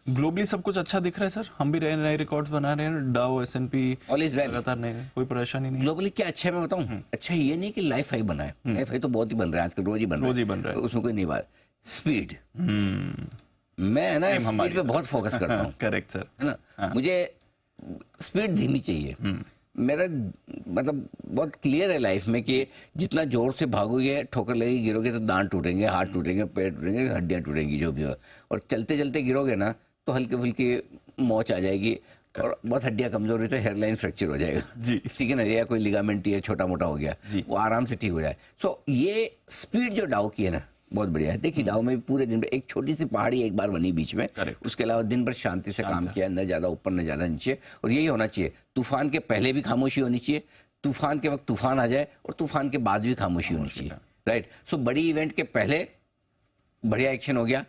Globally सब कुछ अच्छा दिख रहा है सर, हम भी नए रिकॉर्ड्स बना रहे हैं, डाउ S&P ऑल इज वेल। लगातार नए, कोई परेशानी नहीं। ग्लोबली क्या अच्छा है मैं बताऊं, अच्छा ये नहीं कि लाइफ हाई बना है, लाइफ हाई तो बहुत ही बन रहा है आजकल, रोज ही बन रहा है, उसमें कोई नहीं बात। स्पीड, मैं है ना स्पीड पे बहुत फोकस करता हूँ। करेक्ट सर, है ना, मुझे स्पीड धीमी चाहिए। मेरा मतलब बहुत क्लियर है लाइफ में कि जितना जोर से भागोगे, ठोकर लगेगी, गिरोगे तो दांत टूटेंगे, हाथ टूटेंगे, पैर टूटेंगे, हड्डियां टूटेंगी, जो भी हो। और चलते चलते गिरोगे ना तो हल्की फुल्की मोच आ जाएगी, और बहुत हड्डियां कमजोर हुई तो हेयरलाइन फ्रैक्चर हो जाएगा जी, ठीक है ना, या कोई लिगामेंट या छोटा मोटा हो गया, वो आराम से ठीक हो जाए। सो ये स्पीड जो डाउ की है ना बहुत बढ़िया है। देखिए डाउ में भी पूरे दिन एक छोटी सी पहाड़ी एक बार बनी बीच में, उसके अलावा दिन भर शांति से काम किया, न ज्यादा ऊपर न ज्यादा नीचे, और यही होना चाहिए। तूफान के पहले भी खामोशी होनी चाहिए, तूफान के वक्त तूफान आ जाए, और तूफान के बाद भी खामोशी होनी चाहिए, राइट। सो बड़ी इवेंट के पहले बढ़िया एक्शन हो गया,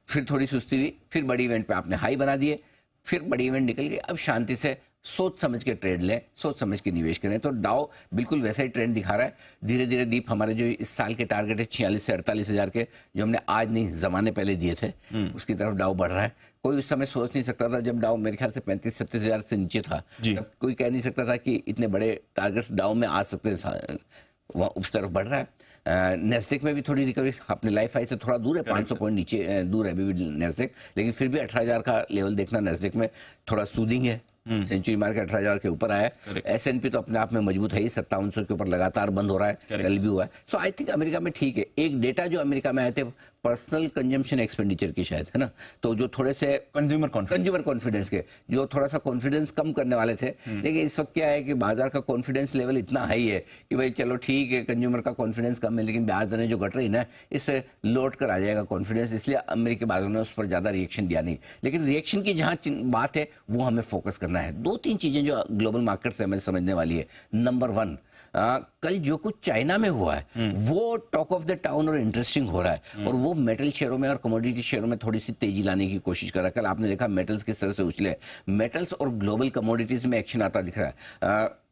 फिर थोड़ी सुस्ती हुई, फिर बड़ी इवेंट पे आपने हाई बना दिए, फिर बड़ी इवेंट निकल गई, अब शांति से सोच समझ के ट्रेड लें, सोच समझ के निवेश करें। तो डाउ बिल्कुल वैसा ही ट्रेंड दिखा रहा है। धीरे धीरे दीप हमारे जो इस साल के टारगेट है 46 से 48 हज़ार के, जो हमने आज नहीं जमाने पहले दिए थे, उसकी तरफ डाउ बढ़ रहा है। कोई उस समय सोच नहीं सकता था, जब डाउ मेरे ख्याल से 35-37 हज़ार से नीचे था, तब कोई कह नहीं सकता था कि इतने बड़े टारगेट्स डाउ में आ सकते हैं। वहाँ उस तरफ बढ़ रहा है। नेस्डेक में भी थोड़ी रिकवरी, अपने लाइफ हाई से थोड़ा दूर है, 500 पॉइंट नीचे दूर है अभी भी नेस्डेक, लेकिन फिर भी 18,000 का लेवल देखना नेस्डेक में थोड़ा सूदिंग है। सेंचुरी मार के 18,000 के ऊपर आया है। S&P तो अपने आप में मजबूत है ही, 5700 के ऊपर लगातार बंद हो रहा है, कल भी हुआ है। सो आई थिंक अमेरिका में ठीक है। एक डेटा जो अमेरिका में आए थे पर्सनल कंजम्पशन एक्सपेंडिचर की शायद, है ना, तो जो थोड़े से कंज्यूमर कॉन्फिडेंस के जो थोड़ा सा कॉन्फिडेंस कम करने वाले थे, लेकिन इस वक्त क्या है कि बाजार का कॉन्फिडेंस लेवल इतना हाई है कि भाई चलो ठीक है, कंज्यूमर का कॉन्फिडेंस कम है, लेकिन ब्याज दरें जो घट रही ना, इससे लौट कर आ जाएगा कॉन्फिडेंस, इसलिए अमेरिकी बाजार ने उस पर ज्यादा रिएक्शन दिया नहीं। लेकिन रिएक्शन की जहां बात है वो हमें फोकस करना है। 2-3 चीजें जो ग्लोबल मार्केट से हमें समझने वाली है। नंबर 1, कल जो कुछ चाइना में हुआ है वो टॉक ऑफ द टाउन और इंटरेस्टिंग हो रहा है, और वो मेटल शेयरों में और कमोडिटी शेयरों में थोड़ी सी तेजी लाने की कोशिश कर रहा है। कल आपने देखा मेटल्स किस तरह से उछले, मेटल्स और ग्लोबल कमोडिटीज में एक्शन आता दिख रहा है।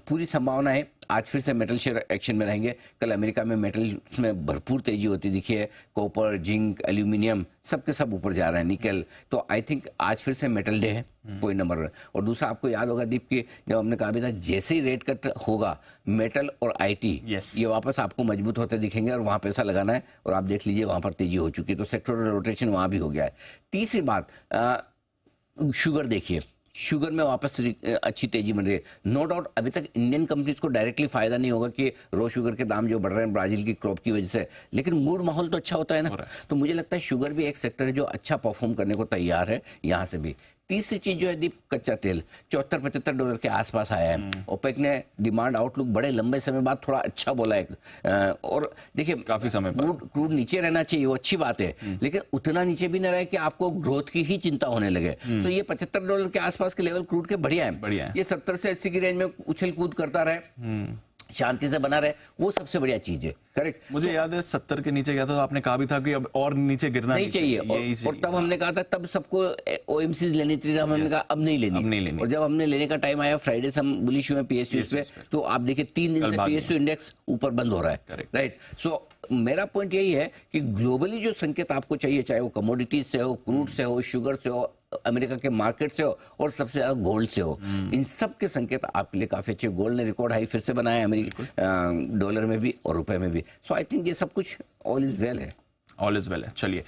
पूरी संभावना है आज फिर से मेटल शेयर एक्शन में रहेंगे। कल अमेरिका में मेटल में भरपूर तेजी होती दिखी है, कॉपर, जिंक, एल्यूमिनियम सबके सब ऊपर जा रहा है, निकल। तो आई थिंक आज फिर से मेटल डे है, कोई नंबर। और दूसरा आपको याद होगा दीप की, जब हमने कहा भी था जैसे ही रेट कट होगा मेटल और IT ये वापस आपको मजबूत होते दिखेंगे, और वहां पैसा लगाना है, और आप देख लीजिए वहां पर तेजी हो चुकी है, तो सेक्टोरल रोटेशन वहां भी हो गया है। तीसरी बात, शुगर देखिए, शुगर में वापस अच्छी तेजी बन रही है। नो डाउट अभी तक इंडियन कंपनीज को डायरेक्टली फायदा नहीं होगा कि रो शुगर के दाम जो बढ़ रहे हैं ब्राजील की क्रॉप की वजह से, लेकिन मूड माहौल तो अच्छा होता है ना। तो मुझे लगता है शुगर भी एक सेक्टर है जो अच्छा परफॉर्म करने को तैयार है यहाँ से भी। तीसरी चीज जो है दीप, कच्चा तेल $74-75 के आसपास आया है। ओपेक ने डिमांड आउटलुक बड़े लंबे समय बाद थोड़ा अच्छा बोला है, और देखिए काफी समय क्रूड नीचे रहना चाहिए, वो अच्छी बात है, लेकिन उतना नीचे भी न रहे कि आपको ग्रोथ की ही चिंता होने लगे। तो ये $75 के आसपास के लेवल क्रूड के बढ़िया है। ये 70 से 80 की रेंज में उछल कूद करता रहे, शांति से बना रहे, वो सबसे बढ़िया चीज है। करेक्ट, मुझे याद है 70 के नीचे गया था तो आपने कहा भी था कि अब और नीचे गिरना नहीं चाहिए, और तब हमने कहा था, तब सबको OMCs लेनी थी, हमने कहा अब नहीं लेनी। और जब हमने लेने का टाइम आया, फ्राइडे से हम बुलिश हुए PSUs पे, तो आप देखिए 3 दिन से PSU इंडेक्स ऊपर बंद हो रहा है, राइट। सो मेरा पॉइंट यही है कि ग्लोबली जो संकेत आपको चाहिए, चाहे वो कमोडिटीज से हो, क्रूड से हो, शुगर से हो, अमेरिका के मार्केट से हो, और सबसे ज्यादा गोल्ड से हो, इन सब के संकेत आपके लिए काफी अच्छे। गोल्ड ने रिकॉर्ड हाई फिर से बनाया अमेरिका, डॉलर में भी और रुपए में भी। सो आई थिंक ये सब कुछ ऑल इज वेल है। ऑल इज वेल है। चलिए।